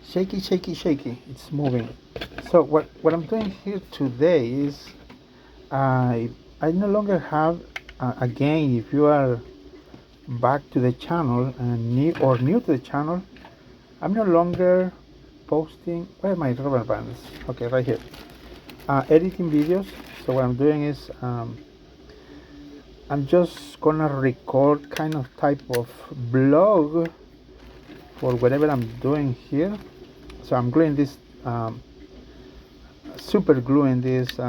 Shaky, shaky, shaky. It's moving. So what I'm doing here today is I I no longer have again, if you are back to the channel and new to the channel, I'm no longer posting. Where are my rubber bands? Okay, right here. Editing videos. So what I'm doing is I'm just gonna record kind of type of blog for whatever I'm doing here. So I'm gluing this super gluing these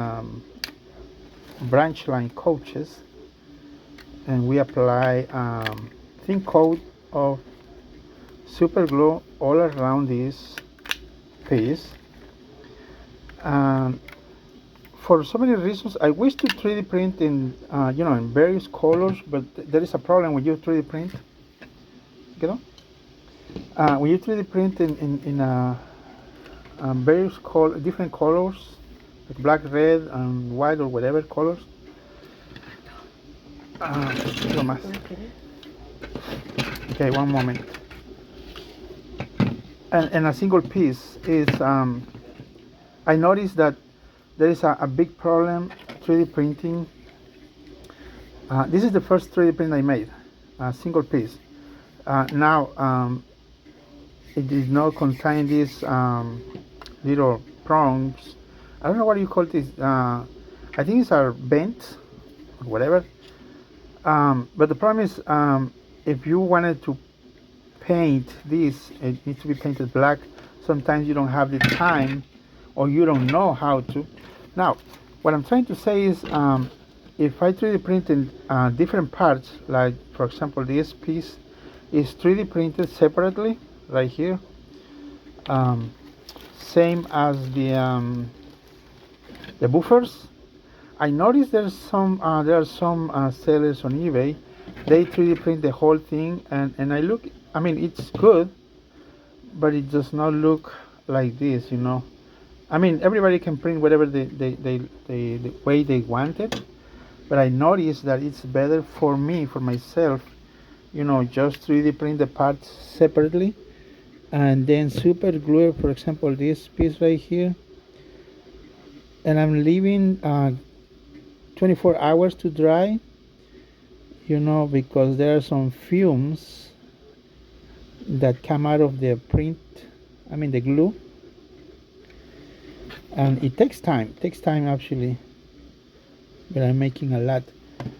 Branchline coaches, and we apply thin coat of super glue all around this piece. And for so many reasons, I wish to 3D print in in various colors, but there is a problem when you 3D print. You know, when you 3D print in various different colors, like black, red, and white, or whatever colors. Okay, one moment. And a single piece is. I noticed that there is a big problem 3D printing. This is the first 3D print I made, a single piece. Now it did not contain these little prongs. I don't know what you call this. I think these are bent or whatever. But the problem is, if you wanted to paint this, it needs to be painted black. Sometimes you don't have the time, or you don't know how to. Now, what I'm trying to say is, if I 3D print in different parts, like for example this piece is 3D printed separately right here, same as the buffers. I noticed there are some sellers on eBay. They 3D print the whole thing, and I mean, it's good, but it does not look like this, you know. I mean, everybody can print whatever the way they want it, but I noticed that it's better for me, for myself, you know, just 3D print the parts separately, and then super glue, for example, this piece right here, and I'm leaving 24 hours to dry, you know, because there are some fumes that come out of the print, I mean the glue, and it takes time actually, but I'm making a lot.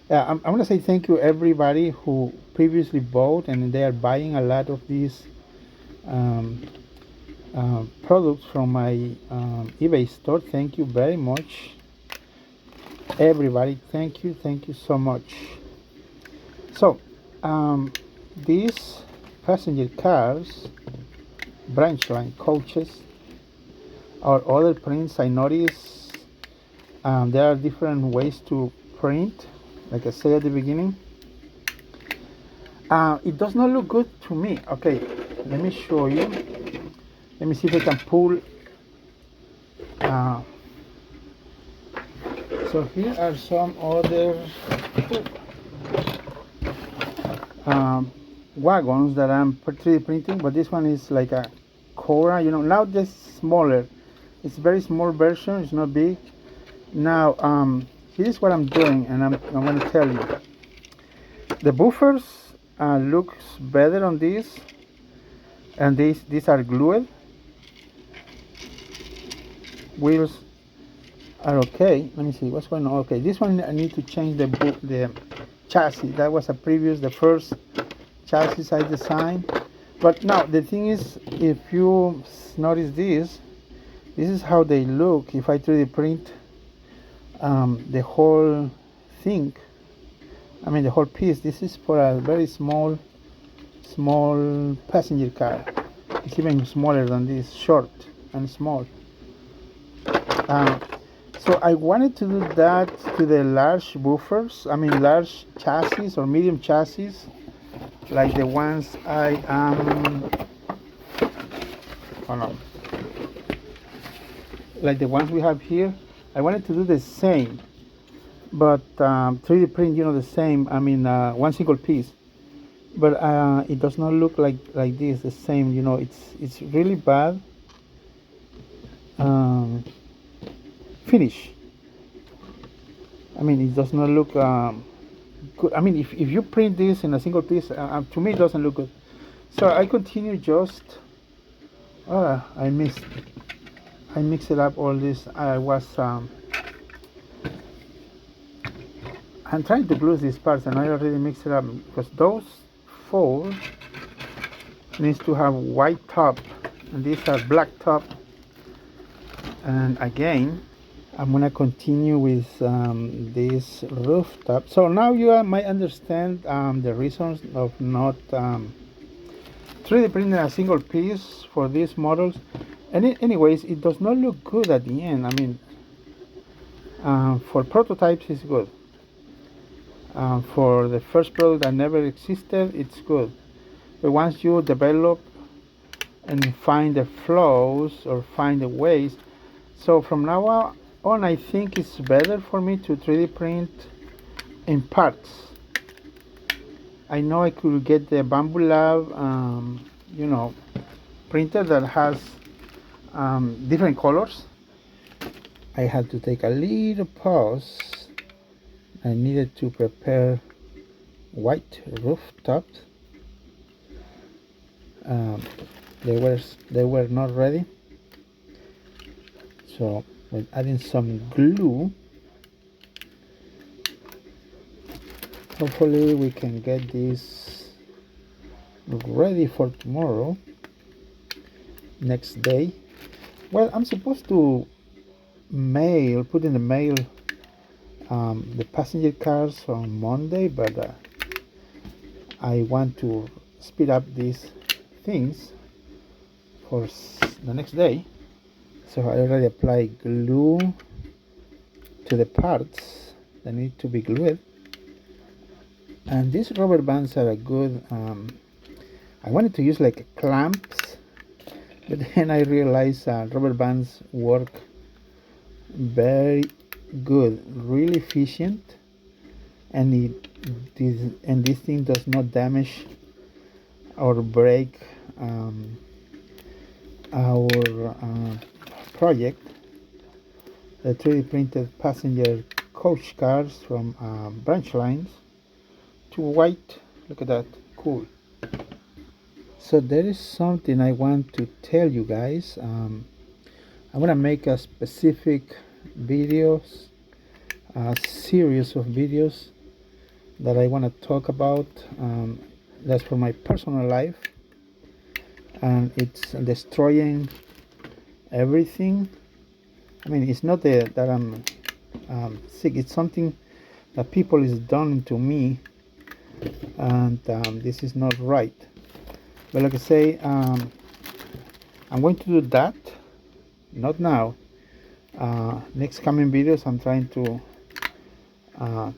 I want to say thank you everybody who previously bought, and they are buying a lot of these products from my eBay store. Thank you very much everybody. Thank you so much. So these passenger cars, Branchline coaches, or other prints, I notice there are different ways to print, like I said at the beginning. It does not look good to me. Okay, let me show you. Let me see if I can pull. So here are some other wagons that I'm 3D printing, but this one is like a Cora, you know. Now this is smaller. It's a very small version. It's not big. Now here's what I'm doing, and I'm going to tell you. The buffers looks better on this, and these are glued. Wheels are okay. Let me see what's going on. Okay, this one I need to change the chassis. That was the first chassis I designed. But now the thing is, if you notice this is how they look if I 3D print the whole thing. I mean the whole piece. This is for a very small passenger car. It's even smaller than this, short and small. So I wanted to do that to the large buffers, I mean large chassis or medium chassis, like the ones I am, like the ones we have here. I wanted to do the same, but 3D print, you know, the same, I mean one single piece. but it does not look like this the same. You know, it's really bad um, finish. I mean, it does not look good. I mean, if you print this in a single piece, to me it doesn't look good. So I continue just. I missed. I mixed it up all this. I'm trying to glue these parts, and I already mixed it up because those four needs to have white top, and these are black top. And again, I'm gonna continue with this rooftop. So now you might understand the reasons of not 3D printing a single piece for these models. And anyways, it does not look good at the end. I mean, for prototypes, it's good. For the first product that never existed, it's good. But once you develop and find the flows or find the ways, so from now on, I think it's better for me to 3D print in parts. I know I could get the Bamboo Lab, you know, printer that has different colors. I had to take a little pause. I needed to prepare white rooftops. They were not ready. So with adding some glue, hopefully we can get this ready for tomorrow, next day. Well, I'm supposed to put in the mail the passenger cars on Monday, but I want to speed up these things for the next day. So I already applied glue to the parts that need to be glued. And these rubber bands are a good, I wanted to use like clamps, but then I realized rubber bands work very good, really efficient, and this thing does not damage or break our project. The 3D printed passenger coach cars from Branchline to white. Look at that, cool. So there is something I want to tell you guys. I'm gonna make a specific videos, a series of videos that I want to talk about. That's for my personal life, and it's destroying everything. I mean, it's not that I'm sick. It's something that people is done to me, and this is not right. But like I say, I'm going to do that. Not now. Next coming videos, I'm trying to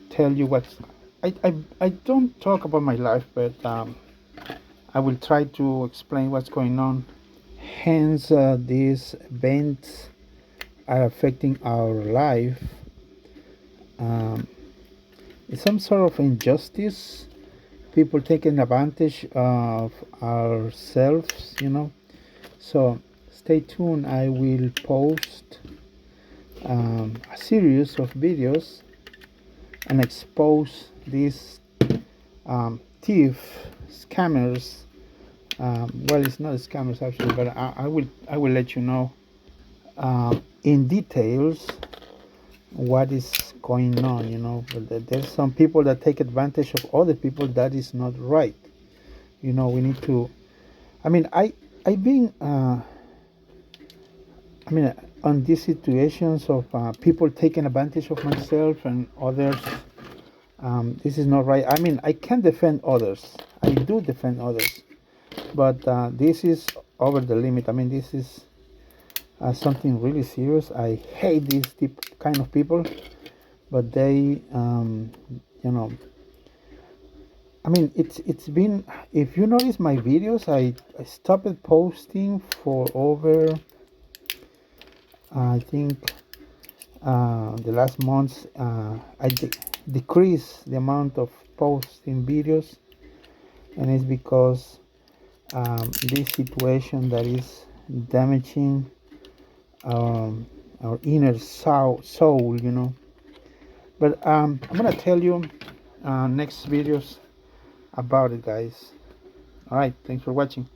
tell you what's. I don't talk about my life, but I will try to explain what's going on. Hence, these events are affecting our life. It's some sort of injustice. People taking advantage of ourselves, you know. So stay tuned. I will post a series of videos and expose these thief scammers. Well, it's not scammers actually, but I will let you know in details what is going on, you know. But there's some people that take advantage of other people. That is not right, you know. We need to, I mean, I've been on these situations of people taking advantage of myself and others. This is not right. I mean, I can defend others. I do defend others, but this is over the limit. I mean, this is something really serious. I hate these kind of people, but they, you know. I mean, it's been. If you notice my videos, I stopped posting for over. I think the last months I decreased the amount of posting videos and it's because this situation that is damaging our inner soul, you know. But I'm gonna tell you next videos about it, guys. All right, thanks for watching.